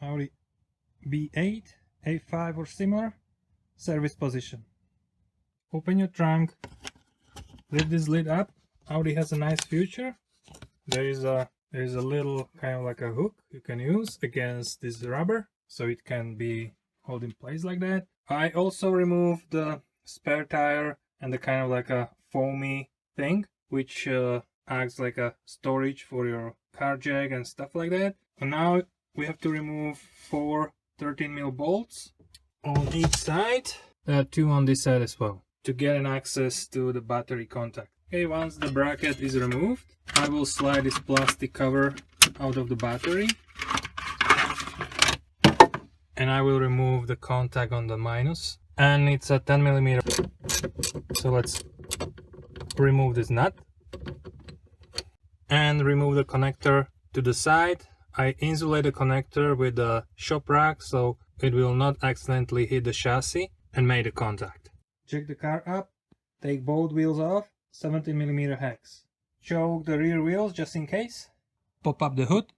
Audi B8, A5 or similar, service position. Open your trunk, lift this lid up. Audi has a nice feature. There is a little kind of like a hook you can use against this rubber, so it can be held in place like that. I also removed the spare tire and the kind of like a foamy thing, which acts like a storage for your car jack and stuff like that. And now we have to remove 4 13mm bolts on each side. There are 2 on this side as well, to get an access to the battery contact. Okay, once the bracket is removed, I will slide this plastic cover out of the battery, and I will remove the contact on the minus, and it's a 10mm. So let's remove this nut and remove the connector to the side. I insulate the connector with a shop rack so it will not accidentally hit the chassis and make the contact. Check the car up, take both wheels off, 17mm hex. Choke the rear wheels just in case. Pop up the hood.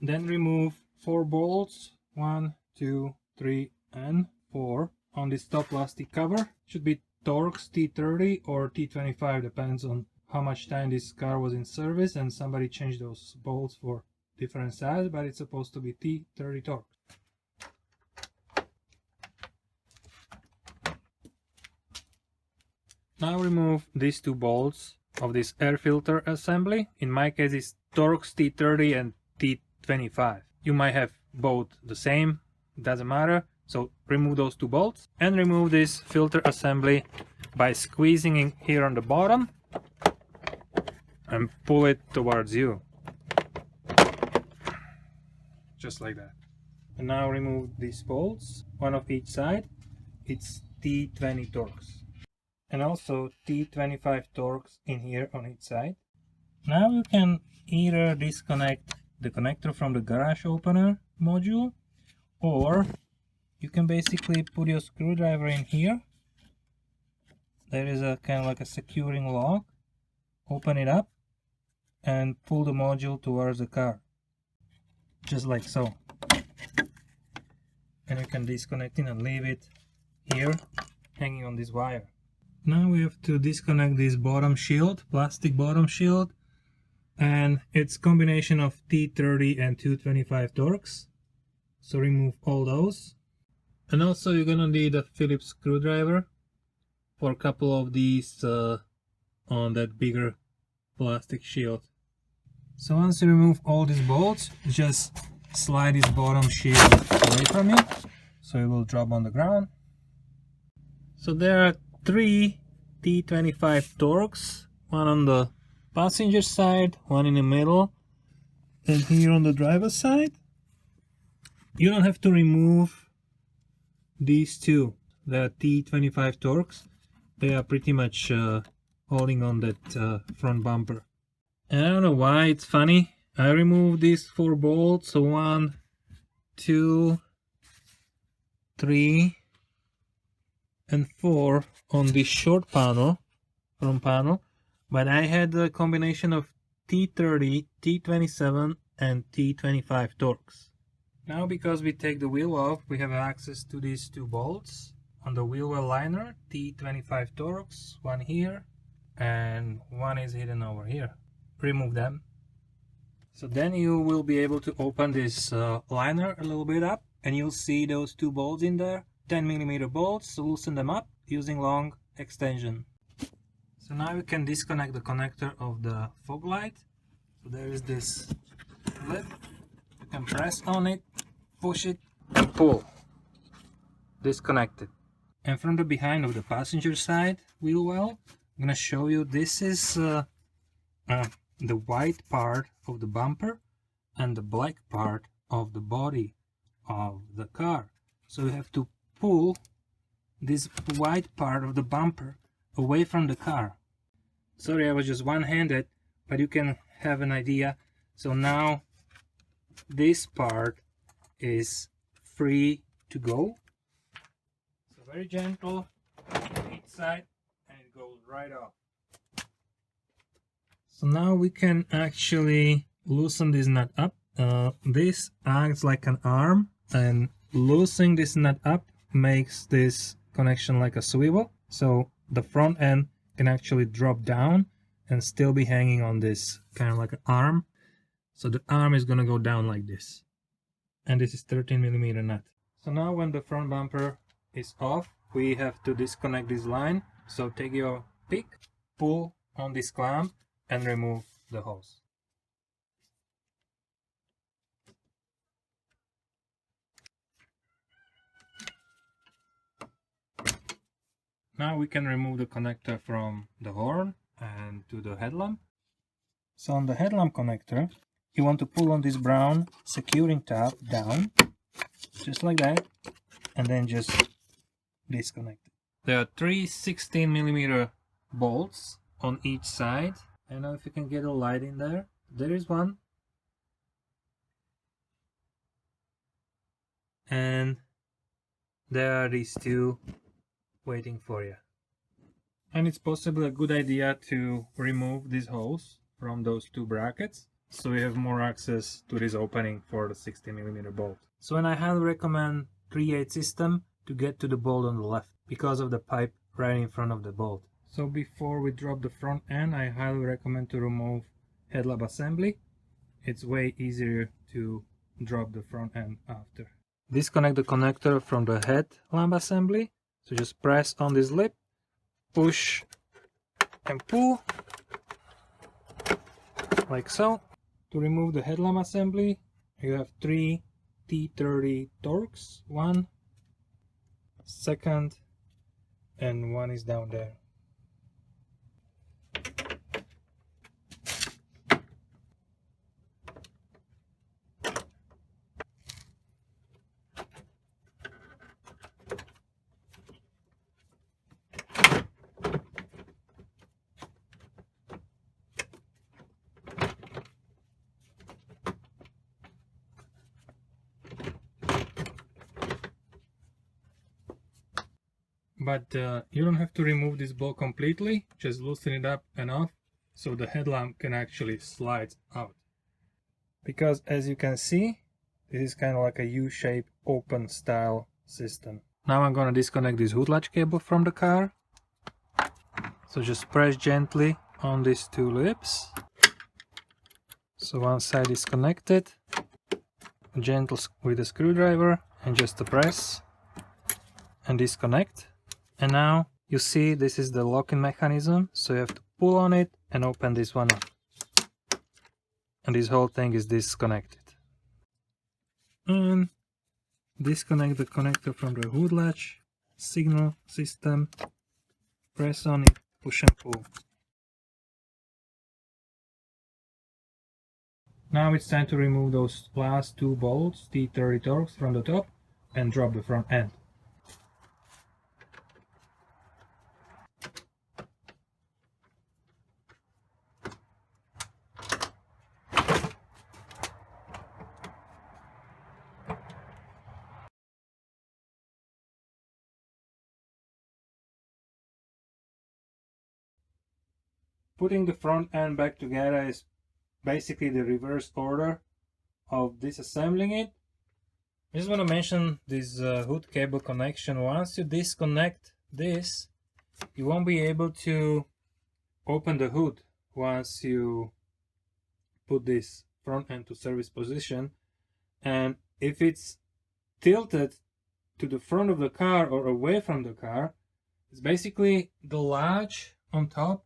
Then remove 4 bolts, 1, 2, 3 and 4 on this top plastic cover. Should be Torx T30 or T25, depends on how much time this car was in service, and somebody changed those bolts for different size, but it's supposed to be T30 Torx. Now remove these 2 bolts of this air filter assembly. In my case it's Torx T30 and T25. You might have both the same, doesn't matter. So remove those 2 bolts and remove this filter assembly by squeezing in here on the bottom and pull it towards you. Just like that. And now remove these bolts, 1 of each side. It's T20 Torx. And also T25 Torx in here on each side. Now you can either disconnect the connector from the garage opener module, or you can basically put your screwdriver in here. There is a kind of like a securing lock. Open it up and pull the module towards the car. Just like so. And you can disconnect it and leave it here hanging on this wire. Now we have to disconnect this bottom shield, plastic bottom shield, and it's combination of T30 and 225 Torx. So remove all those. And also you're gonna need a Phillips screwdriver for a couple of these on that bigger plastic shield. So once you remove all these bolts, just slide this bottom shield away from it, so it will drop on the ground. So there are 3 T25 Torx, one on the passenger side, one in the middle, and here on the driver's side. You don't have to remove these 2, the T25 Torx. They are pretty much holding on that front bumper. And I don't know why, it's funny. I removed these 4 bolts, so 1, 2, 3 and 4 on this short panel, front panel, but I had a combination of T30, T27 and T25 Torx. Now because we take the wheel off, we have access to these 2 bolts on the wheel well liner, T25 Torx, one here and one is hidden over here. Remove them. So then you will be able to open this liner a little bit up, and you'll see those 2 bolts in there, 10mm bolts. So loosen them up using long extension. So now you can disconnect the connector of the fog light. So there is this lip. You can press on it, push it and pull. Disconnect it. And from the behind of the passenger side wheel well, I'm gonna show you, this is the white part of the bumper and the black part of the body of the car. So you have to pull this white part of the bumper away from the car. Sorry, I was just one-handed, but you can have an idea. So now this part is free to go. So very gentle on each side, and it goes right off. So now we can actually loosen this nut up. this acts like an arm, and loosening this nut up makes this connection like a swivel, so the front end can actually drop down and still be hanging on this kind of like an arm. So the arm is going to go down like this, and this is 13mm nut. So now when the front bumper is off, we have to disconnect this line. So take your pick, pull on this clamp and remove the hose. Now we can remove the connector from the horn and to the headlamp. So on the headlamp connector, you want to pull on this brown securing tab down, just like that, and then just disconnect it. There are three 16mm bolts on each side. I don't know if you can get a light in there. There is one. And there are these two waiting for you. And it's possibly a good idea to remove this hose from those two brackets, so we have more access to this opening for the 16mm bolt. So and I highly recommend 3/8 system to get to the bolt on the left because of the pipe right in front of the bolt. So before we drop the front end, I highly recommend to remove headlamp assembly. It's way easier to drop the front end after. Disconnect the connector from the headlamp assembly. So just press on this lip, push and pull, like so. To remove the headlamp assembly, you have three T30 Torx, one, second, and one is down there. But you don't have to remove this bolt completely, just loosen it up enough so the headlamp can actually slide out. Because as you can see, this is kind of like a U-shaped open style system. Now I'm gonna disconnect this hood latch cable from the car. So just press gently on these two lips. So one side is connected, gentle with a screwdriver, and just a press and disconnect. And now you see this is the locking mechanism, so you have to pull on it and open this one up. And this whole thing is disconnected. And disconnect the connector from the hood latch, signal system, press on it, push and pull. Now it's time to remove those last two bolts, T30 Torx, from the top and drop the front end. Putting the front end back together is basically the reverse order of disassembling it. I just want to mention this hood cable connection. Once you disconnect this, you won't be able to open the hood once you put this front end to service position. And if it's tilted to the front of the car or away from the car, it's basically the latch on top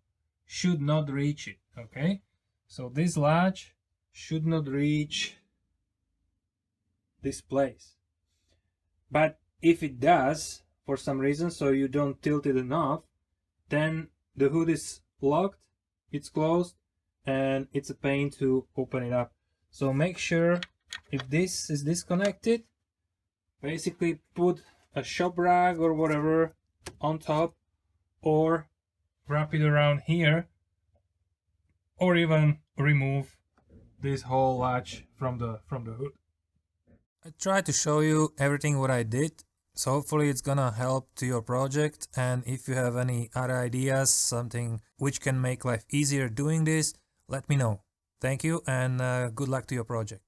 should not reach it, okay? So this latch should not reach this place. But if it does, for some reason, so you don't tilt it enough, then the hood is locked, it's closed, and it's a pain to open it up. So make sure, if this is disconnected, basically put a shop rag or whatever on top, or wrap it around here, or even remove this whole latch from the hood. I tried to show you everything what I did, so hopefully it's gonna help to your project. And if you have any other ideas, something which can make life easier doing this, let me know. Thank you, and good luck to your project.